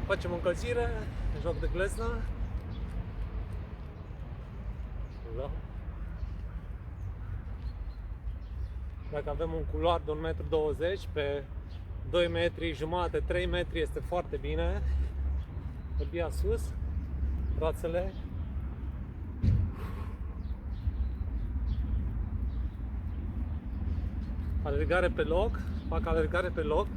Facem o încălzire, joc de gleznă. Da. Dacă avem un culoar de 1,20 m pe 2 metri jumate, 3 metri este foarte bine. Tăbia sus, brațele. Alergare pe loc, fac alergare pe loc.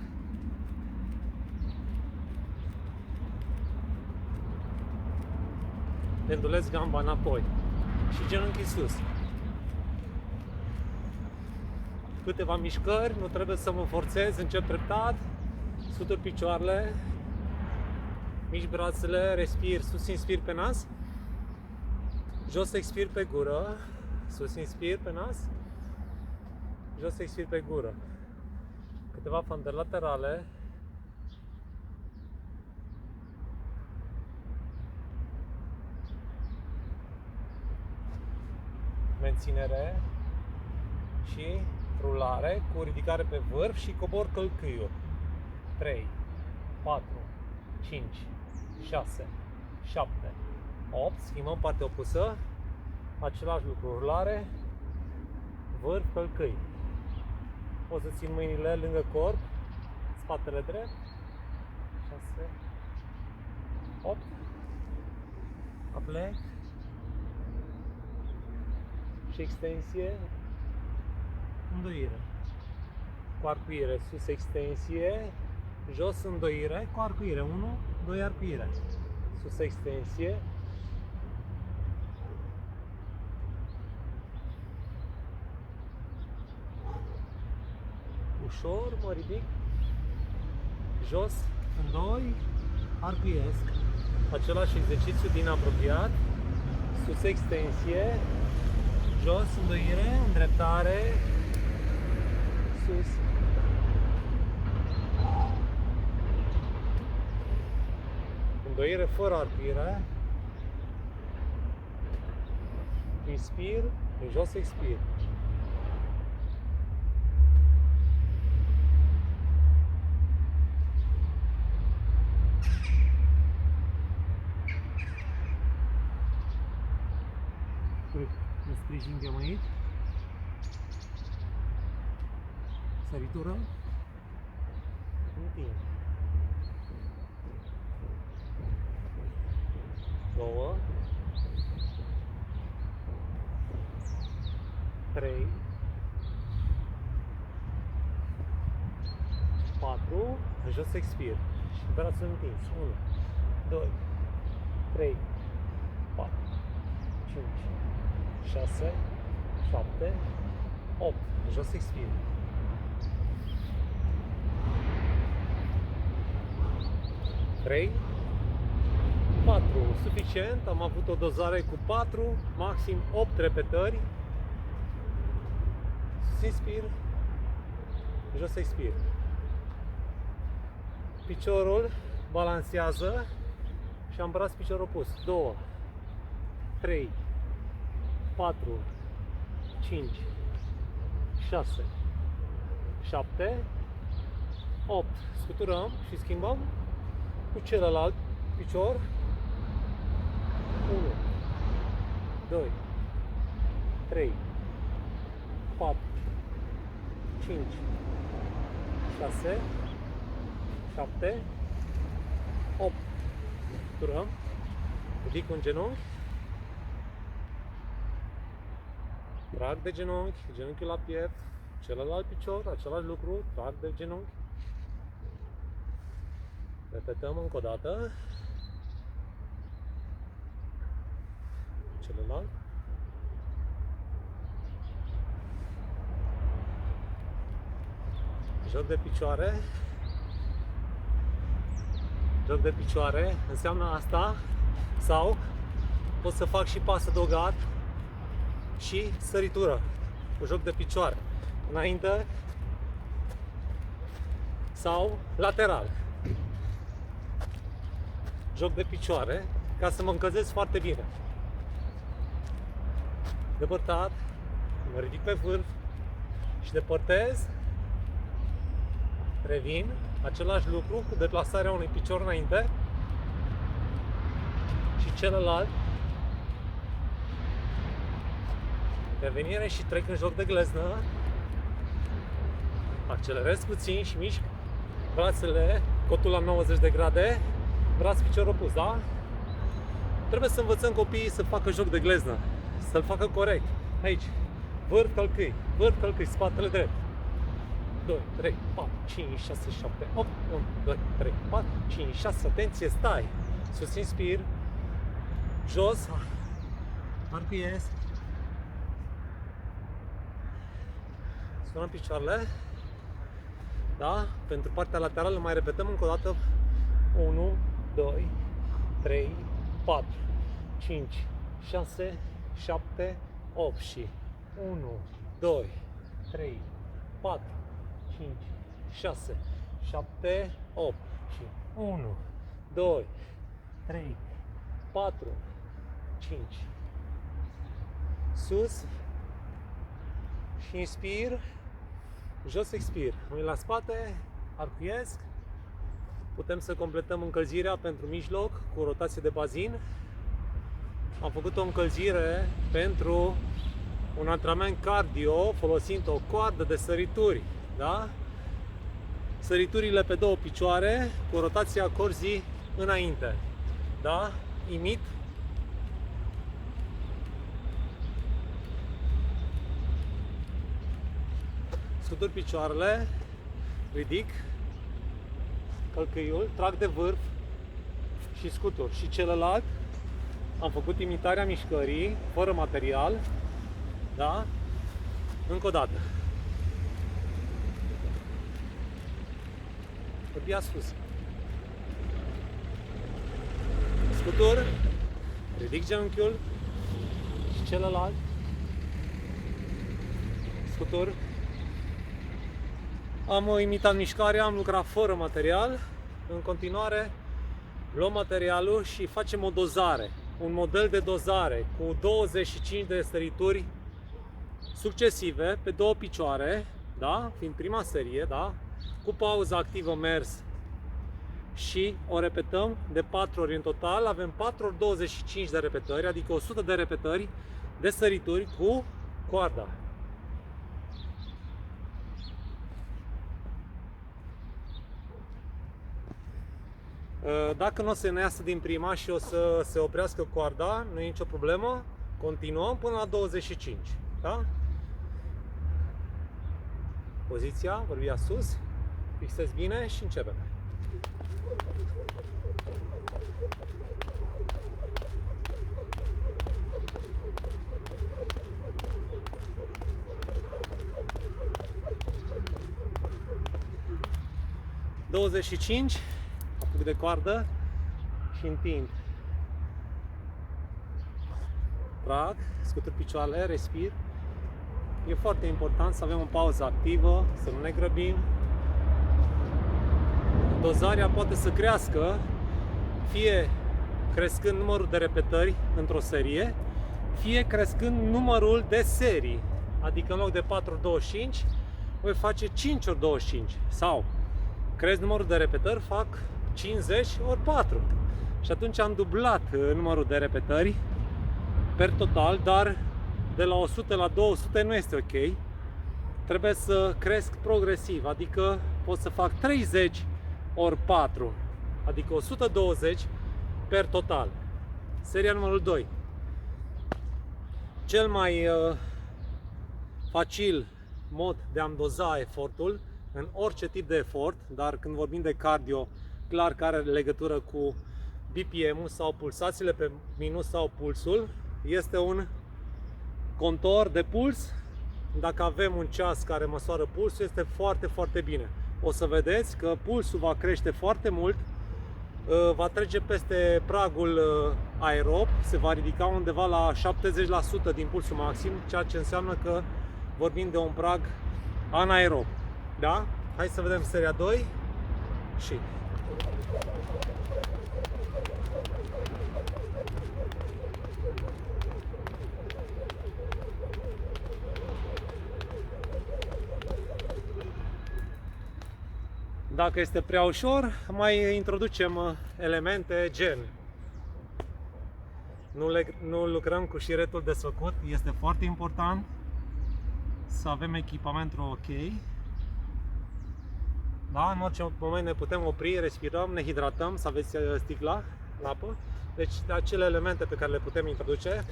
Pendulez gamba înapoi și genunchii sus. Câteva mișcări, nu trebuie să mă forțez, încep treptat, sutur picioarele, mișc brațele, respir, sus inspir pe nas, jos expir pe gură, sus inspir pe nas, jos expir pe gură. Câteva fantări laterale. Menținere și rulare cu ridicare pe vârf și cobor călcâiul. 3, 4, 5, 6, 7, 8. Schimbăm partea opusă. Același lucru, rulare, vârf, călcâi. Pot să țin mâinile lângă corp, spatele drept. 6, 8. Aplec. Și extensie, îndoire, cu arcuire, sus extensie, jos îndoire, cu arcuire, 1, 2 arcuire, sus extensie, ușor, mă ridic, jos, îndoi, arcuiesc, același exercițiu din apropiat, sus extensie, jos, îndoire, îndreptare, sus. Îndoire fără arcuire. Inspir, de jos expir. Ne sprijinim aici. Săritură. Întind. 2, 3, 4, jos expir. Și brațul întins. 1, 2, 3, 4, 5, 6, 7, 8. Jos expir. 3, 4. Suficient. Am avut o dozare cu 4, maxim 8 repetări. Sus inspir. Jos expir. Piciorul balansează și am braț picior opus. 2, 3, 4, 5, 6, 7, 8. Scuturăm și schimbăm cu celălalt picior. 1, 2, 3, 4, 5, 6, 7, 8. Scuturăm. Ridic un genunchi. Trag de genunchi, genunchiul la piept, celălalt picior, același lucru, trag de genunchi. Repetăm încă o dată. Celălalt. Joc de picioare. Joc de picioare înseamnă asta sau pot să fac și pas adăugat și săritură cu joc de picioare înainte sau lateral. Joc de picioare ca să mă încălzesc foarte bine. Depărtat, mă ridic pe vârf și depărtez. Revin, același lucru cu deplasarea unui picior înainte și celălalt. Revenire și trec în joc de gleznă. Accelerez puțin și mișc brațele, cotul la 90 de grade, braț picior opus, da? Trebuie să învățăm copiii să facă joc de gleznă, să-l facă corect. Aici, vârf, călcâi, spatele drept. 2, 3, 4, 5, 6, 7, 8, 1, 2, 3, 4, 5, 6, atenție, stai. Sus, inspir, jos, arcuiesc. Sunăm picioarele. Da? Pentru partea laterală mai repetăm încă o dată. 1, 2, 3, 4, 5, 6, 7, 8 și 1, 2, 3, 4, 5, 6, 7, 8 și 1, 2, 3, 4, 5. Sus și inspir, jos expir. Mâini la spate, arcuiesc. Putem să completăm încălzirea pentru mijloc cu rotație de bazin. Am făcut o încălzire pentru un antrenament cardio folosind o coardă de sărituri, da? Săriturile pe două picioare cu rotația corzii înainte, da? Imit. Scutur picioarele, ridic călcâiul, trag de vârf și scutur. Și celălalt am făcut imitarea mișcării fără material, da? Încă o dată. Hârtia sus. Scutur, ridic genunchiul și celălalt. Scutur. Am imitat mișcarea, am lucrat fără material. În continuare luăm materialul și facem o dozare, un model de dozare cu 25 de sărituri succesive pe două picioare, da? Fiind prima serie, da? Cu pauză activă mers și o repetăm de 4 ori în total. Avem 4 ori 25 de repetări, adică 100 de repetări de sărituri cu coarda. Dacă nu o să ne iasă din prima și o să se oprească coarda, nu e nicio problemă, continuăm până la 25, da? Poziția, vorbia sus, fixez bine și începem. ...25, apuc de coardă și întind. Trag, scutur picioarele, respir. E foarte important să avem o pauză activă, să nu ne grăbim. Dozarea poate să crească, fie crescând numărul de repetări într-o serie, fie crescând numărul de serii. Adică în loc de 4 ori 25, voi face 5 ori 25. Sau cresc numărul de repetări, fac 50 ori 4. Și atunci am dublat numărul de repetări per total, dar de la 100 la 200 nu este ok. Trebuie să cresc progresiv, adică pot să fac 30 ori 4, adică 120 per total. Seria numărul 2. Cel mai facil mod de a-mi doza efortul în orice tip de efort, dar când vorbim de cardio, clar că are legătură cu BPM-ul sau pulsațiile pe minut sau pulsul, este un contor de puls. Dacă avem un ceas care măsoară pulsul, este foarte, foarte bine. O să vedeți că pulsul va crește foarte mult, va trece peste pragul aerob, se va ridica undeva la 70% din pulsul maxim, ceea ce înseamnă că vorbim de un prag anaerob. Da? Hai să vedem seria 2 și... Dacă este prea ușor, mai introducem elemente gen Nu lucrăm cu șiretul desfăcut, este foarte important să avem echipamentul ok. Da? În orice moment ne putem opri, respirăm, ne hidratăm, să aveți sticla la apă. Deci acele elemente pe care le putem introduce.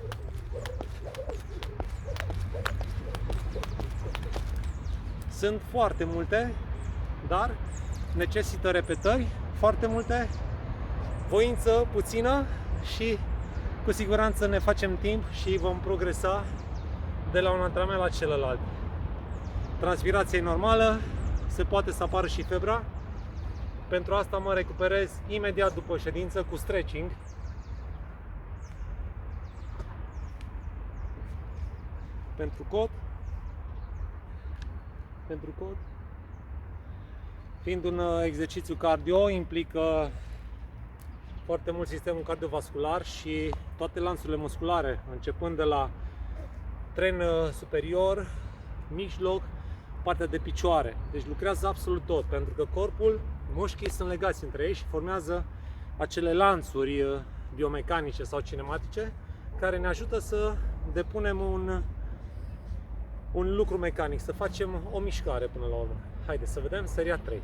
Sunt foarte multe, dar necesită repetări foarte multe, voință puțină și cu siguranță ne facem timp și vom progresa de la un antrenament la celălalt. Transpirația e normală, se poate să apară și febra. Pentru asta mă recuperez imediat după ședință cu stretching. Pentru cot. Fiind un exercițiu cardio, implică foarte mult sistemul cardiovascular și toate lanțurile musculare, începând de la tren superior, mijloc, partea de picioare. Deci lucrează absolut tot, pentru că corpul, mușchii sunt legați între ei și formează acele lanțuri biomecanice sau cinematice care ne ajută să depunem un lucru mecanic, să facem o mișcare până la urmă. Haideți să vedem seria 3.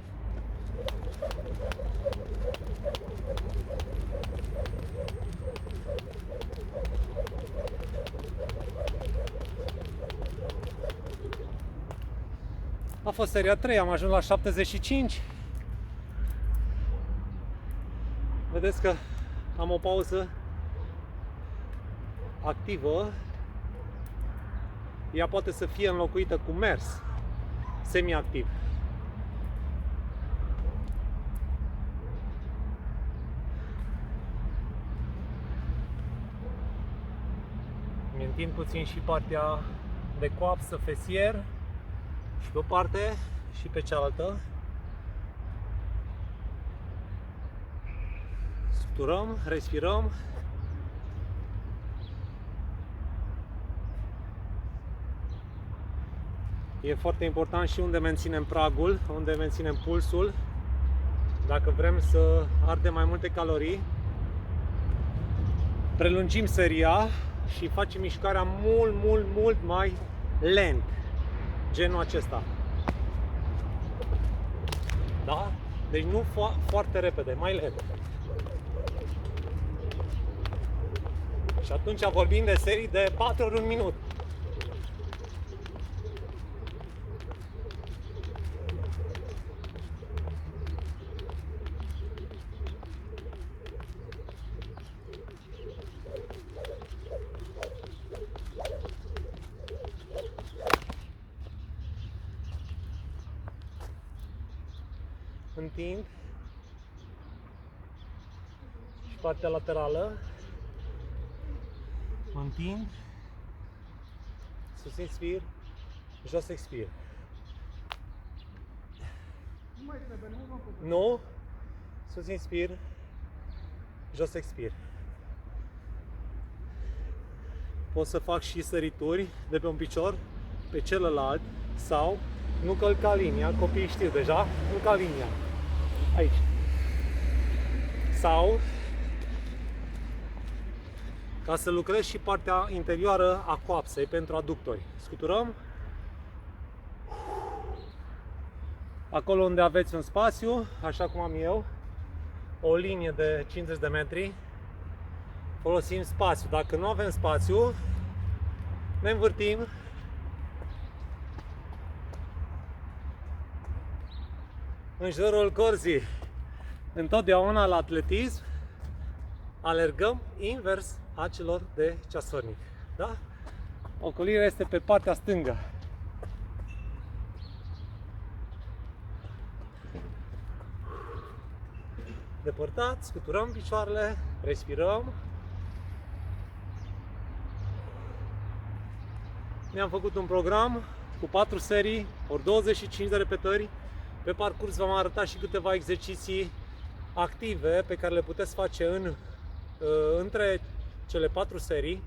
A fost seria 3, am ajuns la 75. Vedeți că am o pauză activă. Ea poate să fie înlocuită cu mers semi-activ. Îmi întind puțin și partea de coapsă, fesier, și pe o parte și pe cealaltă. Suturăm, respirăm. E foarte important și unde menținem pragul, unde menținem pulsul. Dacă vrem să ardem mai multe calorii, prelungim seria și facem mișcarea mult mai lent. Genul acesta. Da? Deci nu foarte repede, mai lent. Și atunci vorbim de serii de 4 ori un minut. Întind și partea laterală, mă întind, sus inspir, jos expir. Nu, sus inspir, jos expir. Pot să fac și sărituri de pe un picior pe celălalt sau nu călca linia, copiii știu deja, nu călca linia. Aici. Sau ca să lucrez și partea interioară a coapsei pentru aductori. Scuturăm. Acolo unde aveți un spațiu, așa cum am eu, o linie de 50 de metri, folosim spațiu. Dacă nu avem spațiu, ne învârtim în jurul corzii. Întotdeauna la atletism alergăm invers a celor de ceasornic. Da? Ocolirea este pe partea stângă. Depărtat, scuturăm picioarele, respirăm. Ne-am făcut un program cu 4 serii, ori 25 de repetări. Pe parcurs v-am arătat și câteva exerciții active pe care le puteți face între cele 4 serii.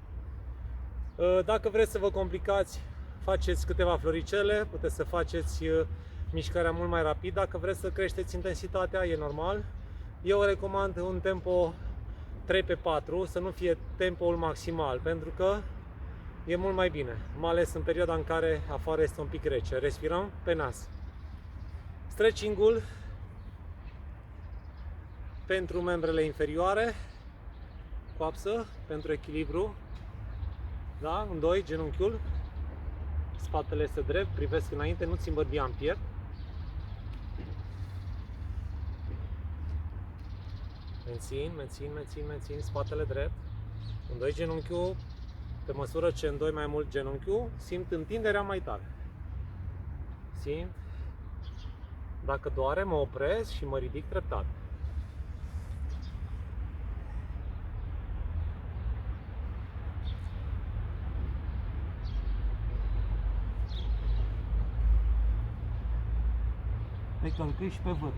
Dacă vreți să vă complicați, faceți câteva floricele, puteți să faceți mișcarea mult mai rapid. Dacă vreți să creșteți intensitatea, e normal. Eu recomand un tempo 3x4, să nu fie tempoul maximal, pentru că e mult mai bine, mai ales în perioada în care afară este un pic rece. Respirăm pe nas. Stretching-ul pentru membrele inferioare, coapsă, pentru echilibru, da? În 2, genunchiul, spatele este drept, privesc înainte, nu țin bărbia în piept. Mențin, spatele drept. În 2, genunchiul, pe măsură ce în 2 mai mult genunchiul, simt întinderea mai tare. Simt. Dacă doare, mă opresc și mă ridic treptat. Pe călcâi și pe vârf.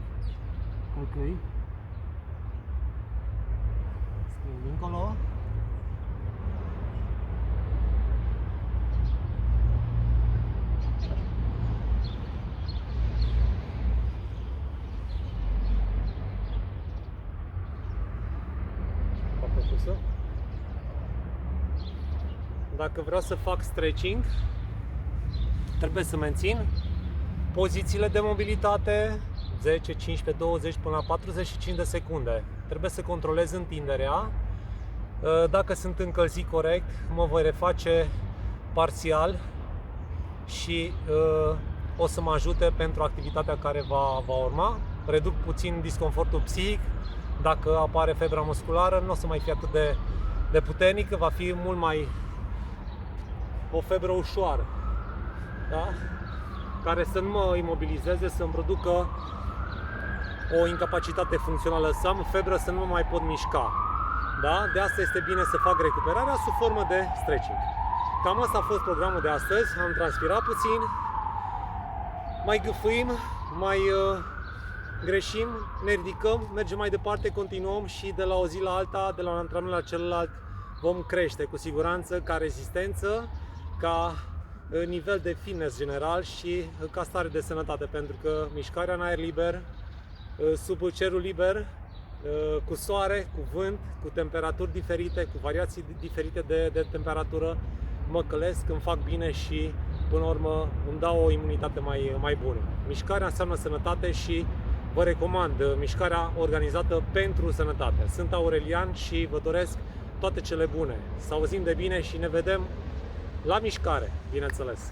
Călcâi. Schimb dincolo. Dacă vreau să fac stretching, trebuie să mențin pozițiile de mobilitate 10, 15, 20 până la 45 de secunde. Trebuie să controlez întinderea. Dacă sunt încălzit corect, mă voi reface parțial și o să mă ajute pentru activitatea care va urma. Reduc puțin disconfortul psihic. Dacă apare febra musculară, nu o să mai fie atât de puternică, va fi mult mai o febră ușoară, da? Care să nu mă imobilizeze, să-mi producă o incapacitate funcțională, să am febră, să nu mă mai pot mișca. Da? De asta este bine să fac recuperarea sub formă de stretching. Cam asta a fost programul de astăzi. Am transpirat puțin, mai gâfâim, mai greșim, ne ridicăm, mergem mai departe, continuăm și de la o zi la alta, de la un antrenament la celălalt, vom crește cu siguranță ca rezistență, ca nivel de fitness general și ca stare de sănătate, pentru că mișcarea în aer liber, sub cerul liber, cu soare, cu vânt, cu temperaturi diferite, cu variații diferite de temperatură, mă călesc, îmi fac bine și până la urmă îmi dau o imunitate mai bună. Mișcarea înseamnă sănătate și vă recomand mișcarea organizată pentru sănătate. Sunt Aurelian și vă doresc toate cele bune. Să auzim de bine și ne vedem la mișcare, bineînțeles.